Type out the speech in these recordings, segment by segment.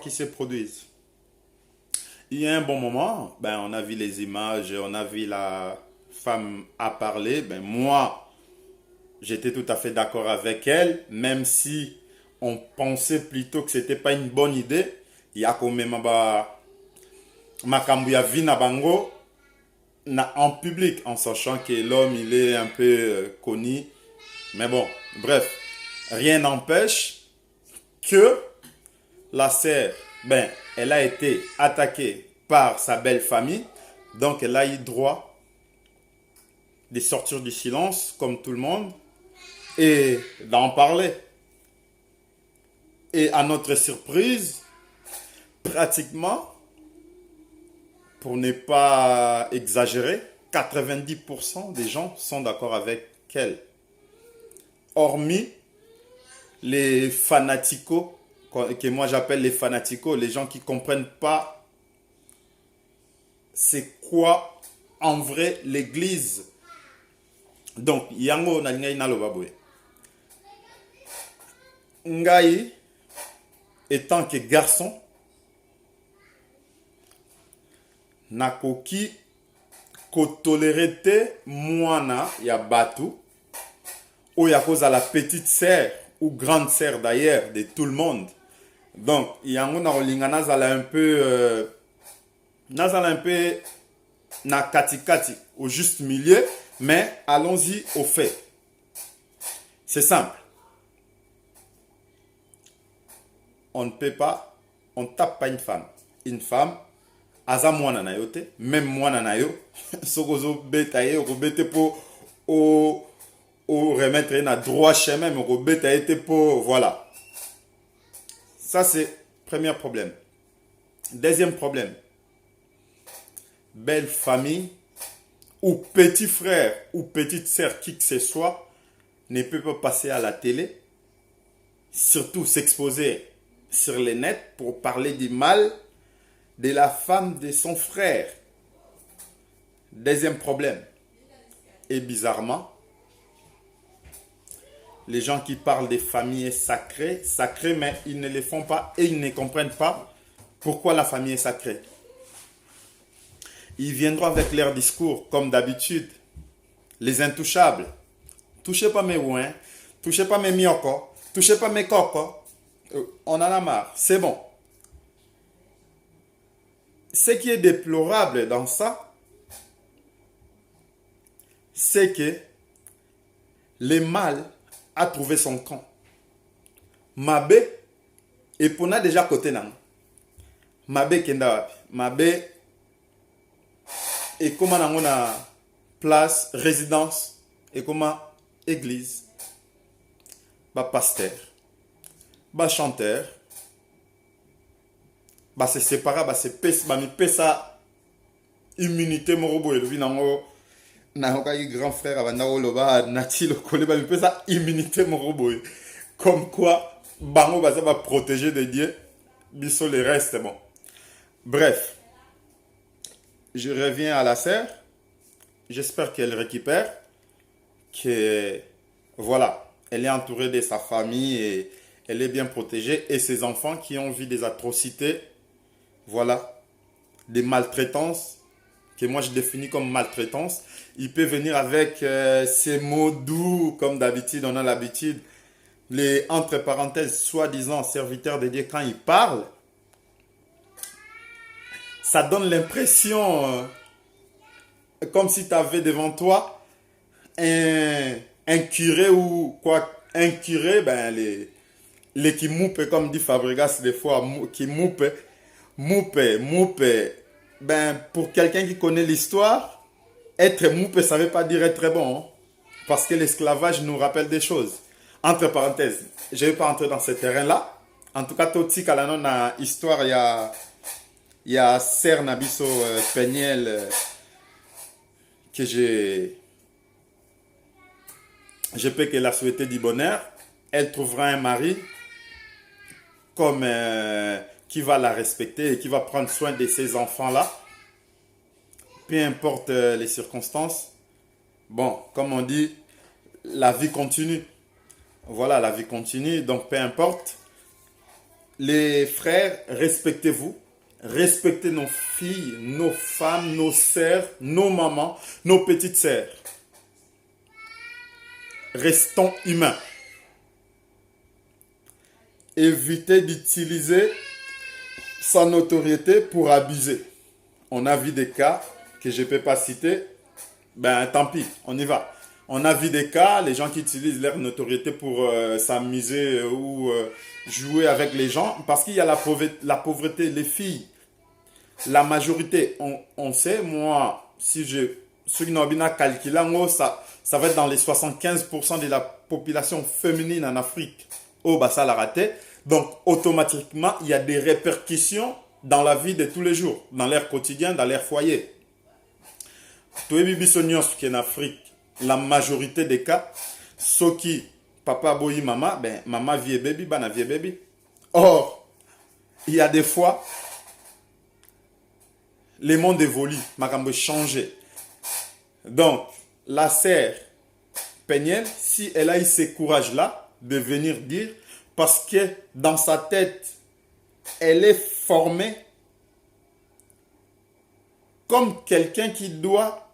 qui se produisent. Il y a un bon moment, ben, on a vu les images, on a vu la femme à parler. Ben, moi, j'étais tout à fait d'accord avec elle, même si on pensait plutôt que c'était pas une bonne idée. Il y a quand même makambu ya vina bango en public, en sachant que l'homme il est un peu connu. Mais bon, bref, rien n'empêche que la sœur, ben, elle a été attaquée par sa belle famille, donc elle a eu droit de sortir du silence comme tout le monde et d'en parler. Et à notre surprise, pratiquement, pour ne pas exagérer, 90% des gens sont d'accord avec elle. Hormis les fanaticos, que moi j'appelle les fanaticos, les gens qui ne comprennent pas c'est quoi en vrai l'église. Donc, yango na ngai na lobaboye. Ngai, étant que garçon, nakoki kotolérer te mwana ya batu ou ya cause à la petite sœur ou grande sœur d'ailleurs de tout le monde. Donc, yango na olinga nazala un peu na katikati au juste milieu, mais allons-y au fait. C'est simple. On ne peut pas, on ne tape pas une femme. Une femme, aza mwana na yo te, même mwana na yo, sokozo beta ye, robete pour au remettre na droit chemin, mais robeta ye pour voilà. Ça c'est premier problème. Deuxième problème. Belle famille ou petit frère ou petite sœur qui que ce soit ne peut pas passer à la télé, surtout s'exposer sur les nets pour parler du mal de la femme de son frère. Deuxième problème. Et bizarrement, les gens qui parlent des familles sacrées, mais ils ne le font pas et ils ne comprennent pas pourquoi la famille est sacrée. Ils viendront avec leur discours, comme d'habitude. Les intouchables. Touchez pas mes ouins, touchez pas mes mioko, touchez pas mes cocos. On en a marre, c'est bon. Ce qui est déplorable dans ça, c'est que le mal a trouvé son camp. Mabe, et pour nous déjà côté nan. Mabe kenda wapi. Mabe, et comment on a place, résidence, et comment église, bah pasteur, bah chanteur, bah c'est séparé, bah c'est pesa immunité morobo et le nango na grand frère abanda oloba nati le collé bah pesa immunité morobo comme quoi bango bah ça va protéger de Dieu biso les restes bon. Bref, je reviens à la sœur. J'espère qu'elle récupère, que voilà, elle est entourée de sa famille et elle est bien protégée et ses enfants qui ont vu des atrocités, voilà, des maltraitances que moi je définis comme maltraitance. Il peut venir avec ces mots doux comme d'habitude, on a l'habitude, les entre parenthèses soi-disant serviteurs de Dieu quand ils parlent, ça donne l'impression comme si tu avais devant toi un curé ou quoi. Un curé, ben les qui moupe, comme dit Fabregas des fois, qui moupe, ben pour quelqu'un qui connaît l'histoire, être moupe, ça ne veut pas dire être bon. Hein, parce que l'esclavage nous rappelle des choses. Entre parenthèses, je ne vais pas entrer dans ce terrain-là. En tout cas, tout ce qu'on a histoire, il y a Serre Nabiso Peniel que je peux que la souhaiter du bonheur. Elle trouvera un mari comme qui va la respecter et qui va prendre soin de ses enfants-là. Peu importe les circonstances. Bon, comme on dit, la vie continue. Voilà, la vie continue. Donc, peu importe. les frères, respectez-vous. Respectez nos filles, nos femmes, nos sœurs, nos mamans, nos petites sœurs. Restons humains. Évitez d'utiliser sa notoriété pour abuser. On a vu des cas que je ne peux pas citer. Ben tant pis, on y va. On a vu des cas, les gens qui utilisent leur notoriété pour s'amuser ou jouer avec les gens. Parce qu'il y a la pauvreté, les filles. La majorité, on sait, moi, si je suis calculé, ça va être dans les 75% de la population féminine en Afrique. Oh, bah ça l'a raté. Donc, automatiquement, il y a des répercussions dans la vie de tous les jours, dans leur quotidien, dans leur foyer. Tout qui est en Afrique, la majorité des cas, ceux qui, papa boyi maman, ben, maman vie baby, bana vie baby. Or, il y a des fois, les mondes évoluent, makambo changé. Donc, la sœur Peniel, si elle a eu ce courage-là de venir dire, parce que dans sa tête, elle est formée comme quelqu'un qui doit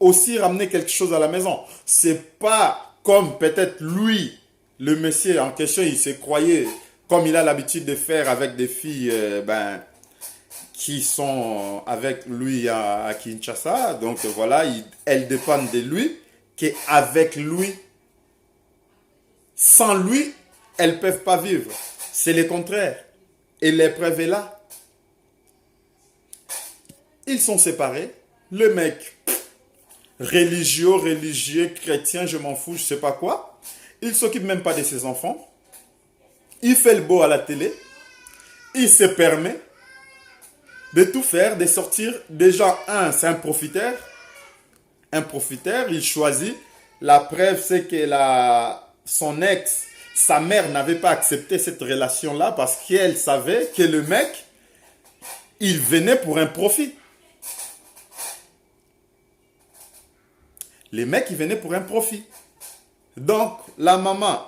aussi ramener quelque chose à la maison. C'est pas comme peut-être lui, le monsieur en question, il se croyait, comme il a l'habitude de faire avec des filles qui sont avec lui à Kinshasa. Donc voilà, elles dépendent de lui, qu'avec lui, sans lui, elles ne peuvent pas vivre. C'est le contraire. Et l'épreuve est là. Ils sont séparés. Le mec, religieux, chrétien, je m'en fous, je ne sais pas quoi. Il ne s'occupe même pas de ses enfants. Il fait le beau à la télé. Il se permet de tout faire, de sortir. Déjà, c'est un profiteur. Un profiteur, il choisit. La preuve, c'est que son ex, sa mère n'avait pas accepté cette relation-là parce qu'elle savait que le mec, il venait pour un profit. Les mecs, ils venaient pour un profit. Donc, la maman,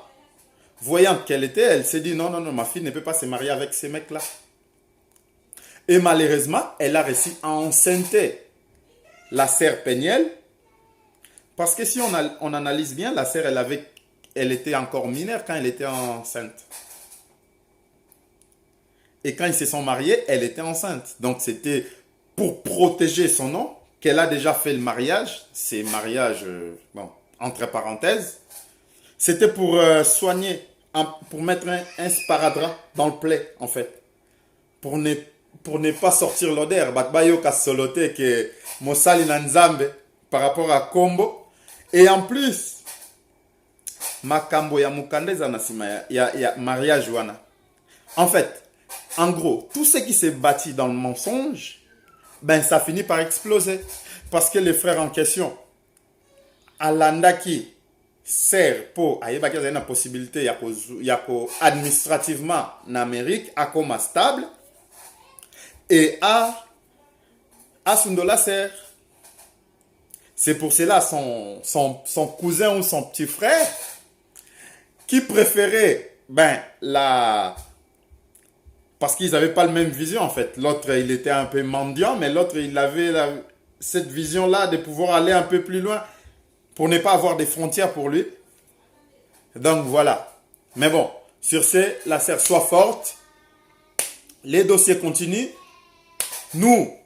voyant qu'elle était, elle s'est dit, non, ma fille ne peut pas se marier avec ces mecs-là. Et malheureusement, elle a réussi à enceinter la sœur Peniel. Parce que si on analyse bien, la sœur, elle était encore mineure quand elle était enceinte. Et quand ils se sont mariés, elle était enceinte. Donc, c'était pour protéger son nom qu'elle a déjà fait le mariage. C'est mariage, entre parenthèses. C'était pour soigner, pour mettre un sparadrap dans le plaid, en fait. Pour ne pas sortir l'odeur. Batbayo kasolote que Mosali Nanzambe par rapport à Kombo. Et en plus, Makambo ya Mukandeza Nasima ya mariage wana. En fait, en gros, tout ce qui s'est bâti dans le mensonge, ben ça finit par exploser. Parce que les frères en question, Alandaki, sert pour ayebaki une possibilité administrativement en Amérique à comme stable et à Sundola sert. C'est pour cela son cousin ou son petit frère qui préférait parce qu'ils n'avaient pas la même vision en fait. L'autre il était un peu mendiant, mais l'autre il avait cette vision là de pouvoir aller un peu plus loin pour ne pas avoir des frontières pour lui. Donc voilà. Mais bon, sur ce, la sœur soit forte. Les dossiers continuent. Nous,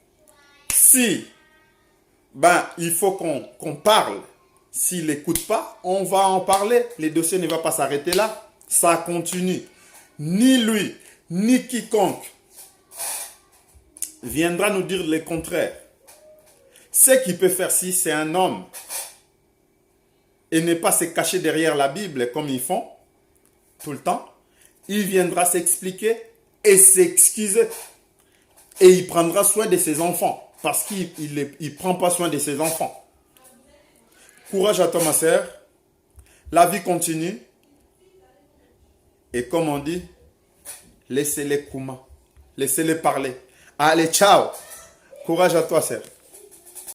si il faut qu'on parle. S'il n'écoute pas, on va en parler. Les dossiers ne vont pas s'arrêter là. Ça continue. Ni lui, ni quiconque viendra nous dire le contraire. Ce qu'il peut faire si c'est un homme et ne pas se cacher derrière la Bible comme ils font tout le temps, il viendra s'expliquer et s'excuser. Et il prendra soin de ses enfants. Parce qu'il ne prend pas soin de ses enfants. Courage à toi, ma sœur. La vie continue. Et comme on dit, laissez-les Kuma. Laissez-les parler. Allez, ciao. Courage à toi, sœur.